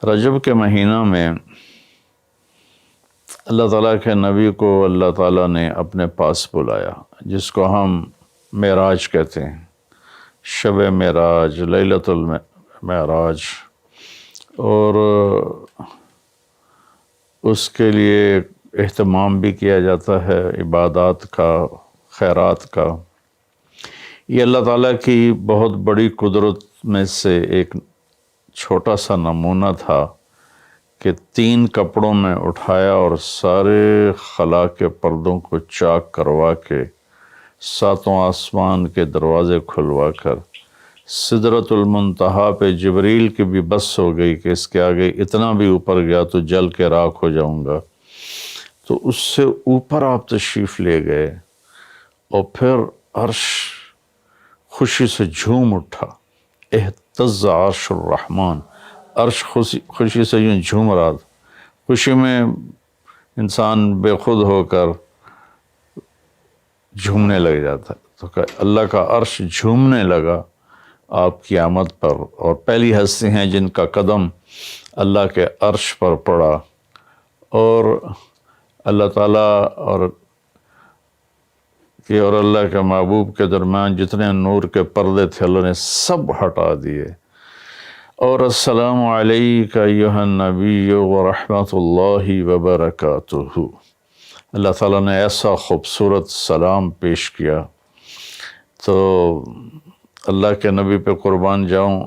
رجب کے مہینہ میں اللہ تعالیٰ کے نبی کو اللہ تعالیٰ نے اپنے پاس بلایا، جس کو ہم معراج کہتے ہیں، شب معراج، لیلۃ المعراج، اور اس کے لیے اہتمام بھی کیا جاتا ہے عبادات کا، خیرات کا۔ یہ اللہ تعالیٰ کی بہت بڑی قدرت میں سے ایک چھوٹا سا نمونہ تھا کہ 3 کپڑوں میں اٹھایا اور سارے خلا کے پردوں کو چاک کروا کے 7 آسمان کے دروازے کھلوا کر سدرۃ المنتہا پہ جبریل کی بھی بس ہو گئی کہ اس کے آگے اتنا بھی اوپر گیا تو جل کے راکھ ہو جاؤں گا، تو اس سے اوپر آپ تشریف لے گئے، اور پھر عرش خوشی سے جھوم اٹھا، اہتز عرش الرحمن، عرش خوشی سے یوں جھوم رہا تھا۔ خوشی میں انسان بے خود ہو کر جھومنے لگ جاتا ہے، تو کہ اللہ کا عرش جھومنے لگا آپ کی آمد پر، اور پہلی ہستی ہیں جن کا قدم اللہ کے عرش پر پڑا، اور اللہ تعالیٰ اور اللہ کے محبوب کے درمیان جتنے نور کے پردے تھے اللہ نے سب ہٹا دیے، اور السلام علیک ایھا النبی ورحمۃ اللہ وبرکاتہ۔ اللہ تعالیٰ نے ایسا خوبصورت سلام پیش کیا، تو اللہ کے نبی پہ قربان جاؤں،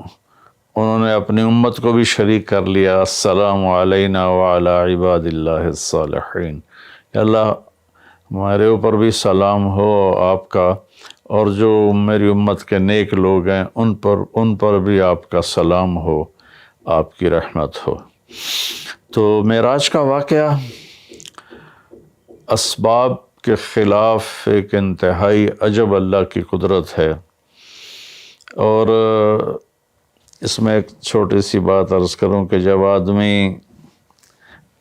انہوں نے اپنی امت کو بھی شریک کر لیا، السلام علینا وعلی عباد اللہ الصالحین، اللہ ہمارے اوپر بھی سلام ہو آپ کا، اور جو میری امت کے نیک لوگ ہیں ان پر بھی آپ کا سلام ہو، آپ کی رحمت ہو۔ تو معراج کا واقعہ اسباب کے خلاف ایک انتہائی عجب اللہ کی قدرت ہے، اور اس میں ایک چھوٹی سی بات عرض کروں کہ جب آدمی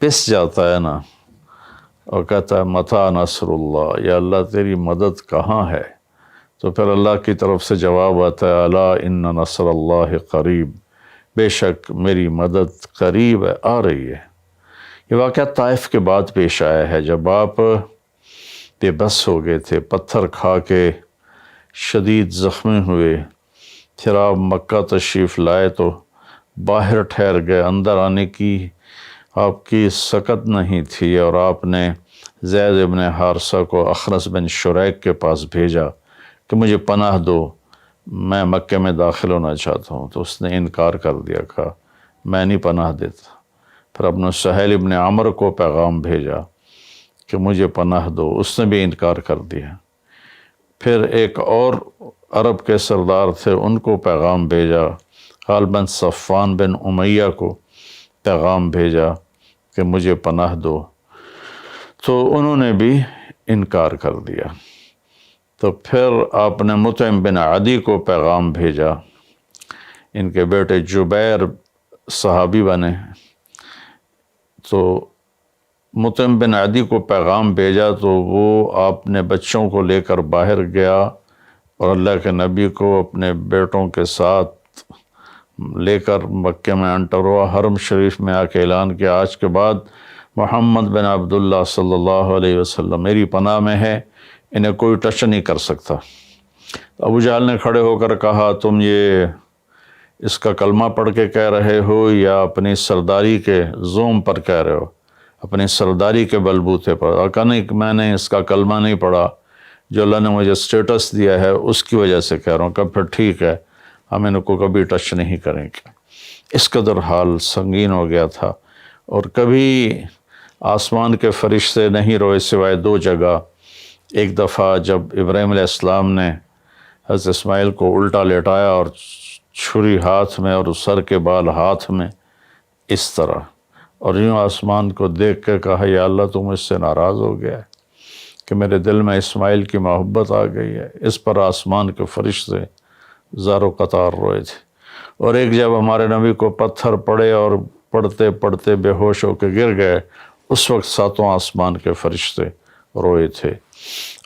پس جاتا ہے نا اور کہتا ہے متی نصر اللہ، یا اللہ تیری مدد کہاں ہے، تو پھر اللہ کی طرف سے جواب آتا ہے الا ان نصر اللہ قریب، بے شک میری مدد قریب ہے، آ رہی ہے۔ یہ واقعہ طائف کے بعد پیش آیا ہے، جب آپ بے بس ہو گئے تھے، پتھر کھا کے شدید زخمی ہوئے، پھر آپ مکہ تشریف لائے تو باہر ٹھہر گئے، اندر آنے کی آپ کی سکت نہیں تھی، اور آپ نے زید ابن حارثہ کو اخنس بن شریک کے پاس بھیجا کہ مجھے پناہ دو، میں مکہ میں داخل ہونا چاہتا ہوں، تو اس نے انکار کر دیا، کہا میں نہیں پناہ دیتا۔ پھر اپنے سہیل ابن عمر کو پیغام بھیجا کہ مجھے پناہ دو، اس نے بھی انکار کر دیا۔ پھر ایک اور عرب کے سردار تھے، ان کو پیغام بھیجا، غالباً صفوان بن امیہ کو پیغام بھیجا کہ مجھے پناہ دو، تو انہوں نے بھی انکار کر دیا۔ تو پھر آپ نے مطعم بن عدی کو پیغام بھیجا، ان کے بیٹے جبیر صحابی بنے، تو مطعم بن عدی کو پیغام بھیجا تو وہ آپ نے بچوں کو لے کر باہر گیا، اور اللہ کے نبی کو اپنے بیٹوں کے ساتھ لے کر مکہ میں انٹر ہوا، حرم شریف میں آ کے اعلان کیا آج کے بعد محمد بن عبداللہ صلی اللہ علیہ وسلم میری پناہ میں ہے، انہیں کوئی ٹچ نہیں کر سکتا۔ ابو جہل نے کھڑے ہو کر کہا تم یہ اس کا کلمہ پڑھ کے کہہ رہے ہو یا اپنی سرداری کے زوم پر کہہ رہے ہو، اپنی سرداری کے بلبوتے پر؟ اور کہا نہیں، میں نے اس کا کلمہ نہیں پڑھا، جو اللہ نے مجھے سٹیٹس دیا ہے اس کی وجہ سے کہہ رہا ہوں۔ کہ پھر ٹھیک ہے، ہم ان کو کبھی ٹچ نہیں کریں گے۔ اس قدر حال سنگین ہو گیا تھا، اور کبھی آسمان کے فرشتے نہیں روئے سوائے 2 جگہ۔ ایک دفعہ جب ابراہیم علیہ السلام نے حضرت اسماعیل کو الٹا لیٹایا اور چھری ہاتھ میں اور سر کے بال ہاتھ میں اس طرح، اور یوں آسمان کو دیکھ کے کہا یا اللہ تو مجھ سے ناراض ہو گیا ہے کہ میرے دل میں اسماعیل کی محبت آ گئی ہے۔ اس پر آسمان کے فرشتے زار و قطار روئے تھے۔ اور ایک جب ہمارے نبی کو پتھر پڑے اور پڑھتے پڑھتے بے ہوش ہو کے گر گئے، اس وقت 7 آسمان کے فرشتے روئے تھے،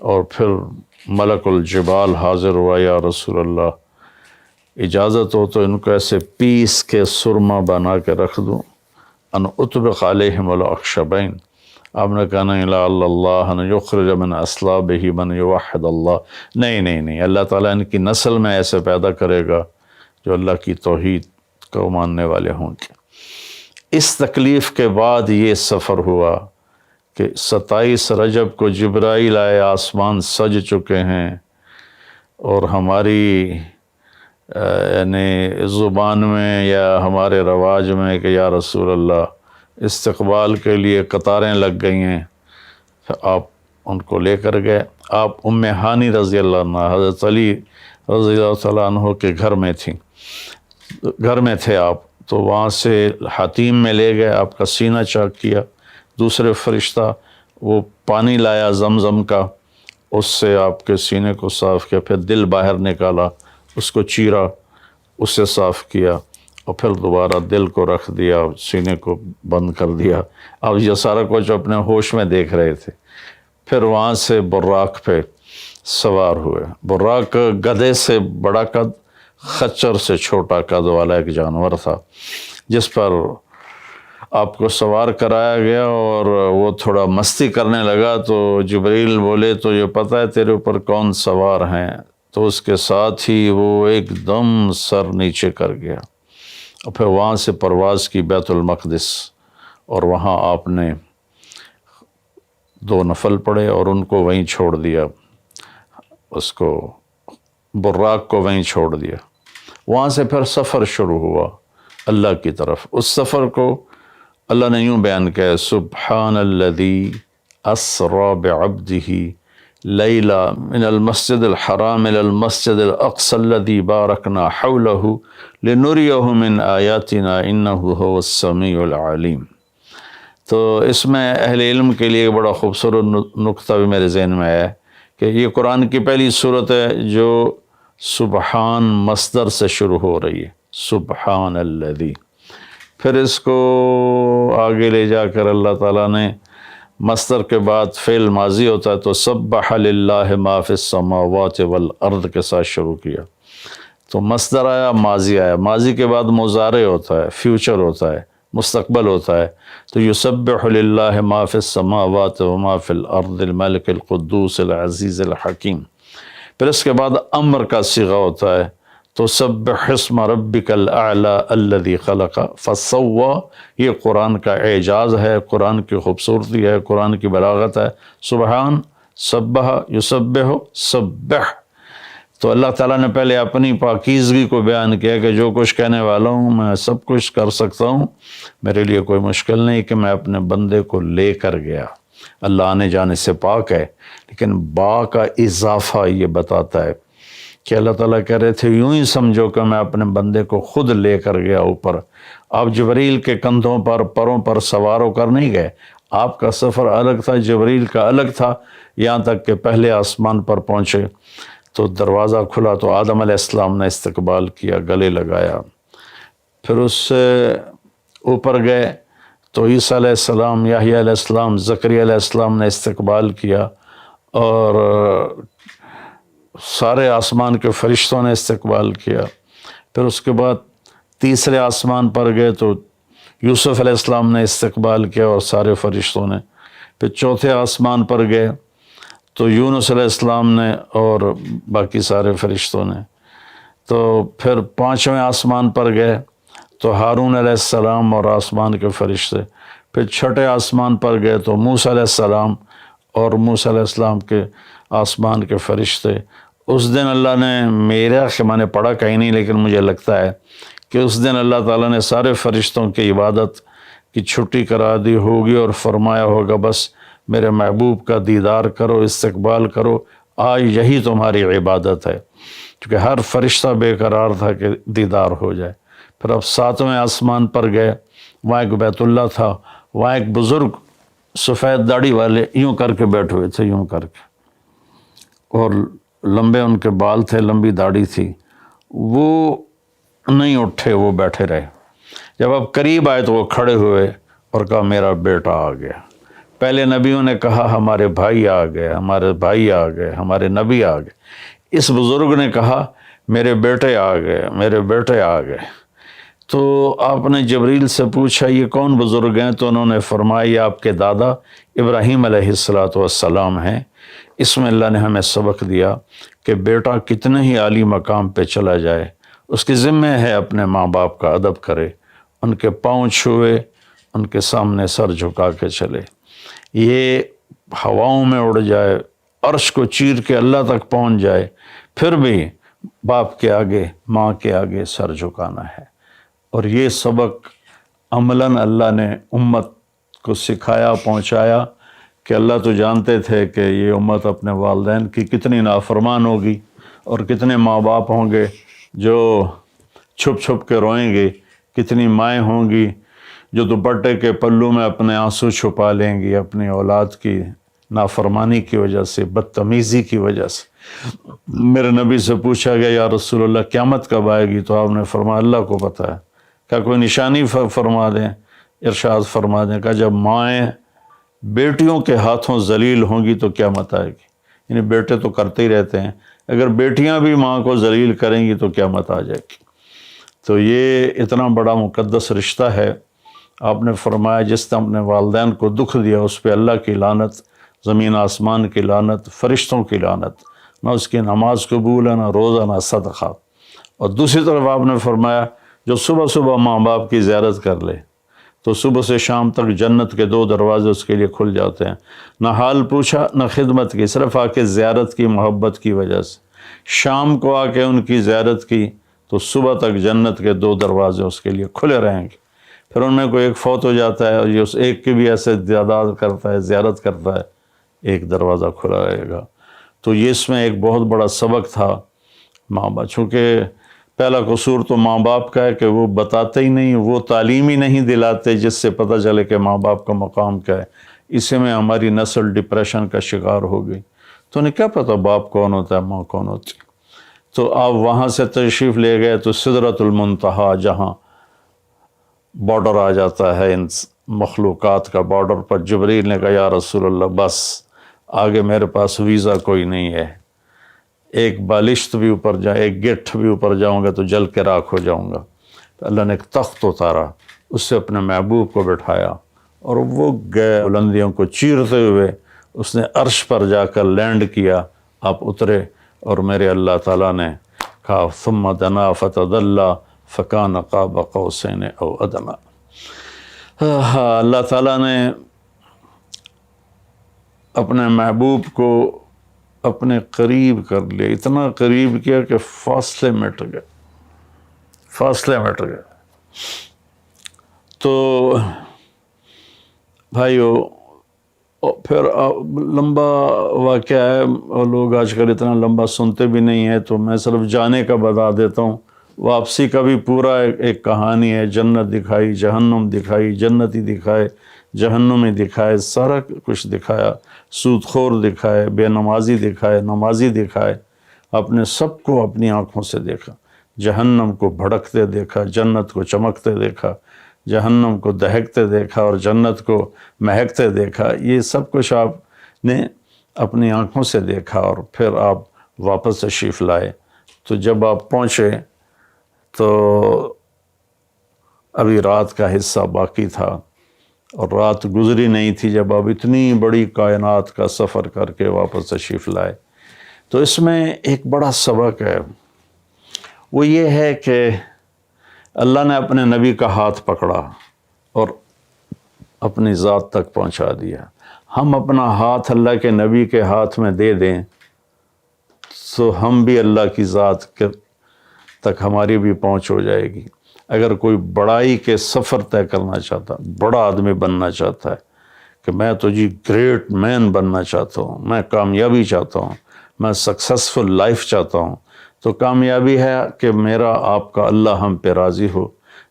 اور پھر ملک الجبال حاضر ہوا، یا رسول اللہ اجازت ہو تو ان کو ایسے پیس کے سرما بنا کے رکھ دوں؟ ان اطبق علیہم الاخشبین، آپ نے کہا نہیں لعل اللہ ان یخرج من اصلابہ من یوحد اللہ، نہیں، اللہ تعالیٰ ان کی نسل میں ایسے پیدا کرے گا جو اللہ کی توحید کو ماننے والے ہوں گے۔ اس تکلیف کے بعد یہ سفر ہوا کہ 27 رجب کو جبرائیل آئے، آسمان سج چکے ہیں، اور ہماری یعنی زبان میں یا ہمارے رواج میں کہ یا رسول اللہ استقبال کے لیے قطاریں لگ گئی ہیں، آپ ان کو لے کر گئے۔ آپ ام ہانی رضی اللہ عنہ، حضرت علی رضی اللہ تعالیٰ عنہ کے گھر میں تھے آپ، تو وہاں سے حتیم میں لے گئے، آپ کا سینہ چاک کیا، دوسرے فرشتہ وہ پانی لایا زمزم کا، اس سے آپ کے سینے کو صاف کیا، پھر دل باہر نکالا، اس کو چیرا، اس سے صاف کیا، اور پھر دوبارہ دل کو رکھ دیا، سینے کو بند کر دیا۔ اب یہ سارا کچھ اپنے ہوش میں دیکھ رہے تھے۔ پھر وہاں سے براق پہ سوار ہوئے۔ براق گدھے سے بڑا قد، خچر سے چھوٹا قد والا ایک جانور تھا، جس پر آپ کو سوار کرایا گیا، اور وہ تھوڑا مستی کرنے لگا تو جبریل بولے تو یہ پتہ ہے تیرے اوپر کون سوار ہیں؟ تو اس کے ساتھ ہی وہ ایک دم سر نیچے کر گیا، اور پھر وہاں سے پرواز کی بیت المقدس، اور وہاں آپ نے 2 نفل پڑھے اور ان کو وہیں چھوڑ دیا، اس کو براق کو وہیں چھوڑ دیا۔ وہاں سے پھر سفر شروع ہوا اللہ کی طرف۔ اس سفر کو اللہ نے یوں بیان کیا، سبحان الذی اسری بعبدہ لیلا من المسجد الحرام الى المسجد الاقصى الذي بارکنا حولہ لنریہ من آیاتنا انہ هو السمیع العلیم۔ تو اس میں اہل علم کے لیے بڑا خوبصورت نقطہ بھی میرے ذہن میں ہے کہ یہ قرآن کی پہلی صورت ہے جو سبحان مصدر سے شروع ہو رہی ہے، سبحان الذی۔ پھر اس کو آگے لے جا کر اللہ تعالیٰ نے مصدر کے بعد فعل ماضی ہوتا ہے تو سبح للہ ما فی السماوات والارض کے ساتھ شروع کیا، تو مصدر آیا، ماضی آیا، ماضی کے بعد مضارع ہوتا ہے، فیوچر ہوتا ہے، مستقبل ہوتا ہے، تو یسبح للہ ما فی السماوات وما فی الارض الملک القدوس العزیز الحکیم۔ پھر اس کے بعد امر کا صیغہ ہوتا ہے تو سبح اسم ربک الاعلی الذی خلق فسوی۔ یہ قرآن کا اعجاز ہے، قرآن کی خوبصورتی ہے، قرآن کی بلاغت ہے۔ سبحان، سبح، یسبح، سبح۔ تو اللہ تعالیٰ نے پہلے اپنی پاکیزگی کو بیان کیا کہ جو کچھ کہنے والا ہوں میں سب کچھ کر سکتا ہوں، میرے لیے کوئی مشکل نہیں کہ میں اپنے بندے کو لے کر گیا۔ اللہ آنے جانے سے پاک ہے، لیکن با کا اضافہ یہ بتاتا ہے کہ اللہ تعالیٰ کہہ رہے تھے یوں ہی سمجھو کہ میں اپنے بندے کو خود لے کر گیا اوپر۔ آپ جبریل کے کندھوں پر، پروں پر سوار ہو کر نہیں گئے، آپ کا سفر الگ تھا، جبریل کا الگ تھا، یہاں تک کہ پہلے آسمان پر پہنچے تو دروازہ کھلا تو آدم علیہ السلام نے استقبال کیا، گلے لگایا۔ پھر اس سے اوپر گئے تو عیسیٰ علیہ السلام، یحییٰ علیہ السلام، زکریا علیہ السلام نے استقبال کیا، اور سارے آسمان کے فرشتوں نے استقبال کیا۔ پھر اس کے بعد تیسرے آسمان پر گئے تو یوسف علیہ السلام نے استقبال کیا اور سارے فرشتوں نے۔ پھر چوتھے آسمان پر گئے تو یونس علیہ السلام نے اور باقی سارے فرشتوں نے۔ تو پھر پانچویں آسمان پر گئے تو ہارون علیہ السلام اور آسمان کے فرشتے۔ پھر چھٹے آسمان پر گئے تو موسیٰ علیہ السلام اور موسیٰ علیہ السلام کے آسمان کے فرشتے۔ اس دن اللہ نے، میرا میں نے پڑھا کہیں نہیں لیکن مجھے لگتا ہے کہ اس دن اللہ تعالیٰ نے سارے فرشتوں کی عبادت کی چھٹی کرا دی ہوگی اور فرمایا ہوگا بس میرے محبوب کا دیدار کرو، استقبال کرو، آج یہی تمہاری عبادت ہے، کیونکہ ہر فرشتہ بے قرار تھا کہ دیدار ہو جائے۔ پھر اب ساتویں آسمان پر گئے، وہاں ایک بیت اللہ تھا، وہاں ایک بزرگ سفید داڑھی والے یوں کر کے بیٹھے ہوئے تھے، یوں کر کے، اور لمبے ان کے بال تھے، لمبی داڑھی تھی، وہ نہیں اٹھے، وہ بیٹھے رہے۔ جب اب قریب آئے تو وہ کھڑے ہوئے اور کہا میرا بیٹا آ گیا۔ پہلے نبیوں نے کہا ہمارے بھائی آ گئے، ہمارے بھائی آ گئے، ہمارے نبی آ گئے۔ اس بزرگ نے کہا میرے بیٹے آ گئے، میرے بیٹے آ گئے۔ تو آپ نے جبریل سے پوچھا یہ کون بزرگ ہیں؟ تو انہوں نے فرمایا یہ آپ کے دادا ابراہیم علیہ السلام ہیں۔ اس میں اللہ نے ہمیں سبق دیا کہ بیٹا کتنے ہی عالی مقام پہ چلا جائے، اس کی ذمہ ہے اپنے ماں باپ کا ادب کرے، ان کے پاؤں چھوئے، ان کے سامنے سر جھکا کے چلے۔ یہ ہواؤں میں اڑ جائے، عرش کو چیر کے اللہ تک پہنچ جائے، پھر بھی باپ کے آگے، ماں کے آگے سر جھکانا ہے۔ اور یہ سبق عملاً اللہ نے امت کو سکھایا، پہنچایا کہ اللہ تو جانتے تھے کہ یہ امت اپنے والدین کی کتنی نافرمان ہوگی، اور کتنے ماں باپ ہوں گے جو چھپ چھپ کے روئیں گے، کتنی مائیں ہوں گی جو دوپٹے کے پلو میں اپنے آنسو چھپا لیں گی اپنی اولاد کی نافرمانی کی وجہ سے، بدتمیزی کی وجہ سے۔ میرے نبی سے پوچھا گیا یا رسول اللہ قیامت کب آئے گی؟ تو آپ نے فرمایا اللہ کو پتہ ہے۔ کیا کوئی نشانی فرما دیں؟ ارشاد فرما دیں کہ جب مائیں بیٹیوں کے ہاتھوں ذلیل ہوں گی تو قیامت آئے گی۔ یعنی بیٹے تو کرتے ہی رہتے ہیں، اگر بیٹیاں بھی ماں کو ذلیل کریں گی تو قیامت آ جائے گی۔ تو یہ اتنا بڑا مقدس رشتہ ہے۔ آپ نے فرمایا جس نے اپنے والدین کو دکھ دیا اس پہ اللہ کی لعنت، زمین آسمان کی لعنت، فرشتوں کی لعنت، نہ اس کی نماز قبول ہے، نہ روزہ، نہ صدقہ۔ اور دوسری طرف آپ نے فرمایا جو صبح صبح ماں باپ کی زیارت کر لے تو صبح سے شام تک جنت کے 2 دروازے اس کے لیے کھل جاتے ہیں۔ نہ حال پوچھا نہ خدمت کی، صرف آ کے زیارت کی محبت کی وجہ سے۔ شام کو آ کے ان کی زیارت کی تو صبح تک جنت کے 2 دروازے اس کے لیے کھلے رہیں گے۔ پھر ان میں کوئی ایک فوت ہو جاتا ہے اور یہ اس ایک کی بھی ایسے تعداد کرتا ہے، زیارت کرتا ہے، ایک دروازہ کھلا رہے گا۔ تو یہ اس میں ایک بہت بڑا سبق تھا ماں باپ، چونکہ پہلا قصور تو ماں باپ کا ہے کہ وہ بتاتے ہی نہیں، وہ تعلیم ہی نہیں دلاتے جس سے پتہ چلے کہ ماں باپ کا مقام کیا ہے۔ اسی میں ہماری نسل ڈپریشن کا شکار ہو گئی۔ تو انہیں کیا پتہ باپ کون ہوتا ہے، ماں کون ہوتی ہے۔ تو آپ وہاں سے تشریف لے گئے تو سدرۃ المنتہا، جہاں بارڈر آ جاتا ہے ان مخلوقات کا، بارڈر پر جبریل نے کہا یا رسول اللہ بس آگے میرے پاس ویزا کوئی نہیں ہے، ایک بالشت بھی اوپر جائے، ایک گٹھ بھی اوپر جاؤں گا تو جل کے راکھ ہو جاؤں گا۔ تو اللہ نے ایک تخت اتارا، اس سے اپنے محبوب کو بٹھایا اور وہ گئے بلندیوں کو چیرتے ہوئے، اس نے عرش پر جا کر لینڈ کیا، آپ اترے اور میرے اللہ تعالیٰ نے کہا ثم دنا فتدلی فکان قاب قوسین او ادنی۔ اللہ تعالیٰ نے اپنے محبوب کو اپنے قریب کر لیا، اتنا قریب کیا کہ فاصلے مٹ گئے، فاصلے مٹ گئے۔ تو بھائیو پھر لمبا واقعہ ہے، اور لوگ آج کل اتنا لمبا سنتے بھی نہیں ہیں، تو میں صرف جانے کا بتا دیتا ہوں۔ واپسی کا بھی پورا ایک کہانی ہے، جنت دکھائی، جہنم دکھائی، جنتی دکھائے، جہنمی دکھائے، سارا کچھ دکھایا، سود خور دکھائے، بے نمازی دکھائے، نمازی دکھائے، اپنے سب کو اپنی آنکھوں سے دیکھا، جہنم کو بھڑکتے دیکھا، جنت کو چمکتے دیکھا، جہنم کو دہکتے دیکھا اور جنت کو مہکتے دیکھا۔ یہ سب کچھ آپ نے اپنی آنکھوں سے دیکھا، اور پھر آپ واپس تشریف لائے۔ تو جب آپ پہنچے تو ابھی رات کا حصہ باقی تھا اور رات گزری نہیں تھی جب آپ اتنی بڑی کائنات کا سفر کر کے واپس تشریف لائے۔ تو اس میں ایک بڑا سبق ہے، وہ یہ ہے کہ اللہ نے اپنے نبی کا ہاتھ پکڑا اور اپنی ذات تک پہنچا دیا۔ ہم اپنا ہاتھ اللہ کے نبی کے ہاتھ میں دے دیں تو ہم بھی اللہ کی ذات تک ہماری بھی پہنچ ہو جائے گی۔ اگر کوئی بڑائی کے سفر طے کرنا چاہتا، بڑا آدمی بننا چاہتا ہے کہ میں تو جی گریٹ مین بننا چاہتا ہوں، میں کامیابی چاہتا ہوں، میں سکسیسفل لائف چاہتا ہوں، تو کامیابی ہے کہ میرا آپ کا اللہ ہم پہ راضی ہو،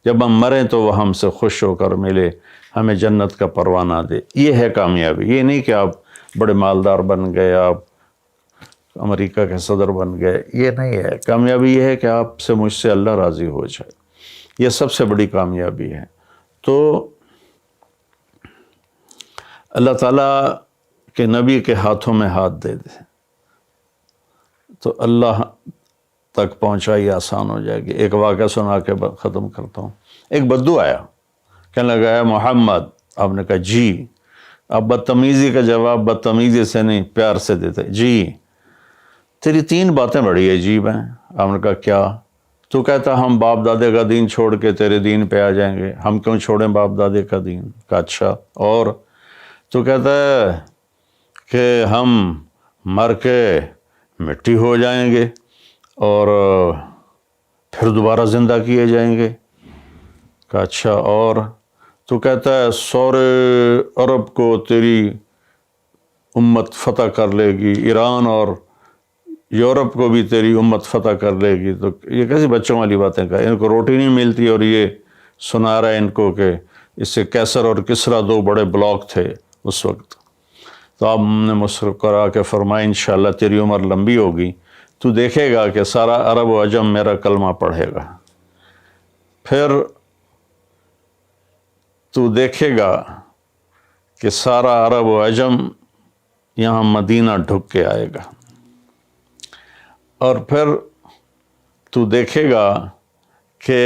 جب ہم مریں تو وہ ہم سے خوش ہو کر ملے، ہمیں جنت کا پروانہ دے۔ یہ ہے کامیابی۔ یہ نہیں کہ آپ بڑے مالدار بن گئے، آپ امریکہ کے صدر بن گئے، یہ نہیں ہے۔ کامیابی یہ ہے کہ آپ سے، مجھ سے اللہ راضی ہو جائے، یہ سب سے بڑی کامیابی ہے۔ تو اللہ تعالیٰ کے نبی کے ہاتھوں میں ہاتھ دے دے تو اللہ تک پہنچائی آسان ہو جائے گی۔ ایک واقعہ سنا کے ختم کرتا ہوں۔ ایک بدو آیا، کہنے لگا ہے محمد، آپ نے کہا جی۔ اب بدتمیزی کا جواب بدتمیزی سے نہیں، پیار سے دیتے، جی تیری 3 باتیں بڑی عجیب ہیں۔ آپ نے کہا کیا؟ تو کہتا ہم باپ دادے کا دین چھوڑ کے تیرے دین پہ آ جائیں گے، ہم کیوں چھوڑیں باپ دادے کا دین؟ کہا اچھا، اور؟ تو کہتا ہے کہ ہم مر کے مٹی ہو جائیں گے اور پھر دوبارہ زندہ کیے جائیں گے۔ کہا اچھا، اور؟ تو کہتا ہے سورے عرب کو تیری امت فتح کر لے گی، ایران اور یورپ کو بھی تیری امت فتح کر لے گی۔ تو یہ کیسی بچوں والی باتیں کہا، ان کو روٹی نہیں ملتی اور یہ سنا رہا ہے ان کو کہ اس سے کیسر اور کسرا 2 بڑے بلاک تھے اس وقت۔ تو آپ نے مسکرا کے فرمایا انشاءاللہ تیری عمر لمبی ہوگی، تو دیکھے گا کہ سارا عرب و عجم میرا کلمہ پڑھے گا، پھر تو دیکھے گا کہ سارا عرب و عجم یہاں مدینہ ڈھک کے آئے گا، اور پھر تو دیکھے گا کہ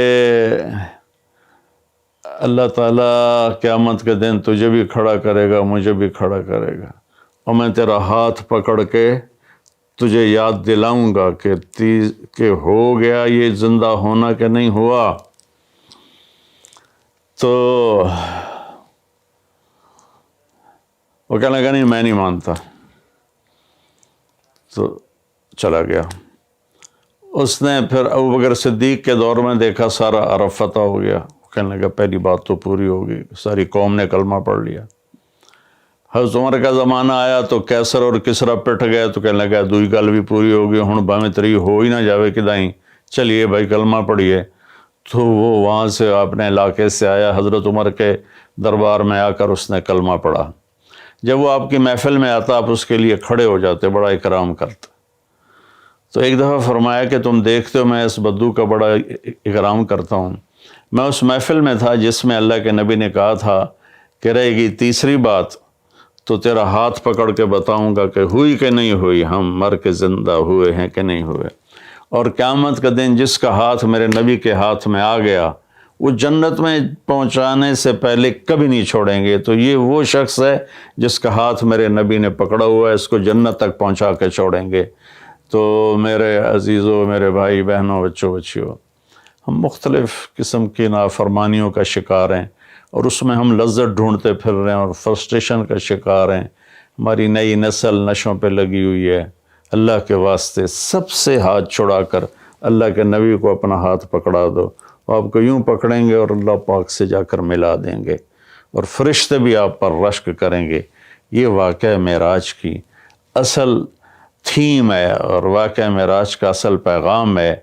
اللہ تعالیٰ قیامت کے دن تجھے بھی کھڑا کرے گا، مجھے بھی کھڑا کرے گا، اور میں تیرا ہاتھ پکڑ کے تجھے یاد دلاؤں گا کہ ہو گیا یہ زندہ ہونا کہ نہیں ہوا۔ تو وہ کہنے لگا نہیں میں نہیں مانتا، تو چلا گیا۔ اس نے پھر ابوبکر صدیق کے دور میں دیکھا سارا عرب فتح ہو گیا، کہنے لگا پہلی بات تو پوری ہوگی، ساری قوم نے کلمہ پڑھ لیا۔ حضرت عمر کا زمانہ آیا تو کیسر اور کسرا پٹ گئے، تو کہنے لگا دوئی گل بھی پوری ہوگی، ہن باویں تری ہو ہی نہ جاوے کدائیں، چلیے بھائی کلمہ پڑھیے۔ تو وہ وہاں سے اپنے علاقے سے آیا، حضرت عمر کے دربار میں آ کر اس نے کلمہ پڑھا۔ جب وہ آپ کی محفل میں آتا آپ اس کے لیے کھڑے ہو جاتے، بڑا اکرام کرتے۔ تو ایک دفعہ فرمایا کہ تم دیکھتے ہو میں اس بدو کا بڑا اکرام کرتا ہوں، میں اس محفل میں تھا جس میں اللہ کے نبی نے کہا تھا کہ رہے گی تیسری بات تو تیرا ہاتھ پکڑ کے بتاؤں گا کہ ہوئی کہ نہیں ہوئی، ہم مر کے زندہ ہوئے ہیں کہ نہیں ہوئے، اور قیامت کا دن جس کا ہاتھ میرے نبی کے ہاتھ میں آ گیا وہ جنت میں پہنچانے سے پہلے کبھی نہیں چھوڑیں گے۔ تو یہ وہ شخص ہے جس کا ہاتھ میرے نبی نے پکڑا ہوا ہے، اس کو جنت تک پہنچا کے چھوڑیں گے۔ تو میرے عزیزوں، میرے بھائی بہنوں، بچوں بچیوں، ہم مختلف قسم کی نافرمانیوں کا شکار ہیں اور اس میں ہم لذت ڈھونڈتے پھر رہے ہیں اور فرسٹریشن کا شکار ہیں۔ ہماری نئی نسل نشوں پہ لگی ہوئی ہے۔ اللہ کے واسطے سب سے ہاتھ چھڑا کر اللہ کے نبی کو اپنا ہاتھ پکڑا دو، وہ آپ کو یوں پکڑیں گے اور اللہ پاک سے جا کر ملا دیں گے، اور فرشتے بھی آپ پر رشک کریں گے۔ یہ واقعہ معراج کی اصل تھیم ہے، اور واقعہ معراج کا اصل پیغام ہے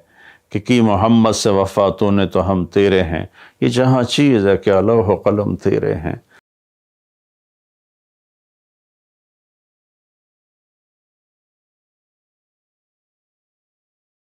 کہ کی محمد سے وفا تو نے تو ہم تیرے ہیں۔ یہ جہاں چیز ہے کہ لوح و قلم تیرے ہیں۔